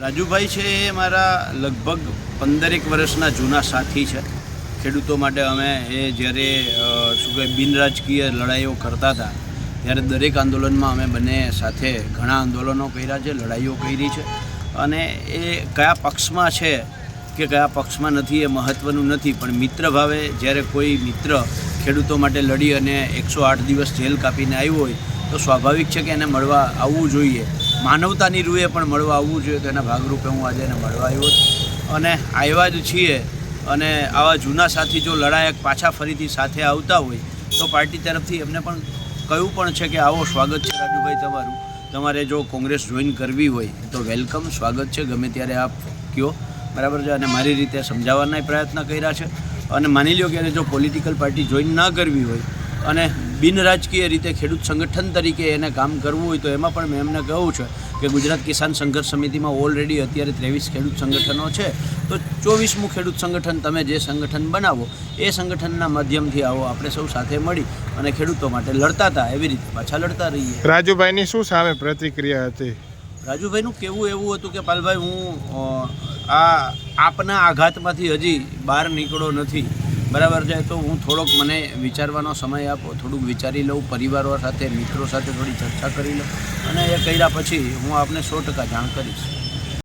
રાજુભાઈ છે એ મારા લગભગ 15 વર્ષના જૂના સાથી છે. ખેડૂતો માટે અમે જ્યારે શું કહે બિનરાજકીય લડાઈઓ કરતા હતા ત્યારે દરેક આંદોલનમાં અમે બંને સાથે ઘણા આંદોલનો કર્યા છે, લડાઈઓ કરી છે. અને એ કયા પક્ષમાં છે કે કયા પક્ષમાં નથી એ મહત્ત્વનું નથી, પણ મિત્ર ભાવે જ્યારે કોઈ મિત્ર ખેડૂતો માટે લડી અને 108 દિવસ જેલ કાપીને આવ્યો હોય તો સ્વાભાવિક છે કે એને મળવા આવવું જોઈએ. માનવતાની રૂએ પણ મળવા આવવું જોઈએ. તો એના ભાગરૂપે હું આજે એને મળવા આવ્યો છું અને આવ્યા જ છીએ. અને આવા જૂના સાથી જો લડાયક પાછા ફરીથી સાથે આવતા હોય તો પાર્ટી તરફથી એમને પણ કહ્યું પણ છે કે આવો, સ્વાગત છે રાજુભાઈ તમારું. તમારે જો કોંગ્રેસ જોઈન કરવી હોય તો વેલકમ, સ્વાગત છે, ગમે ત્યારે આપ કહો, બરાબર છે. અને મારી રીતે સમજાવવાના પ્રયત્ન કર્યા છે. અને માની લો કે જો પોલિટિકલ પાર્ટી જોઈન ન કરવી હોય અને બિનરાજકીય રીતે ખેડૂત સંગઠન તરીકે એને કામ કરવું હોય તો એમાં પણ મેં એમને કહ્યું છે કે ગુજરાત કિસાન સંઘર્ષ સમિતિમાં ઓલરેડી અત્યારે 23 ખેડૂત સંગઠનો છે. તો 24મું ખેડૂત સંગઠન તમે જે સંગઠન બનાવો એ સંગઠનના માધ્યમથી આવો, આપણે સૌ સાથે મળી અને ખેડૂતો માટે લડતા હતા એવી રીતે પાછા લડતા રહીએ. રાજુભાઈની શું સામે પ્રતિક્રિયા હતી? રાજુભાઈનું કહેવું એવું હતું કે પાલભાઈ, હું આપના આઘાતમાંથી હજી બહાર નીકળો નથી, બરાબર છે. તો હું થોડોક મને વિચારવાનો સમય આપો, થોડુંક વિચારી લઉં, પરિવારો સાથે મિત્રો સાથે થોડી ચર્ચા કરી લઉં અને એ કર્યા પછી હું આપને 100% જાણ કરીશ.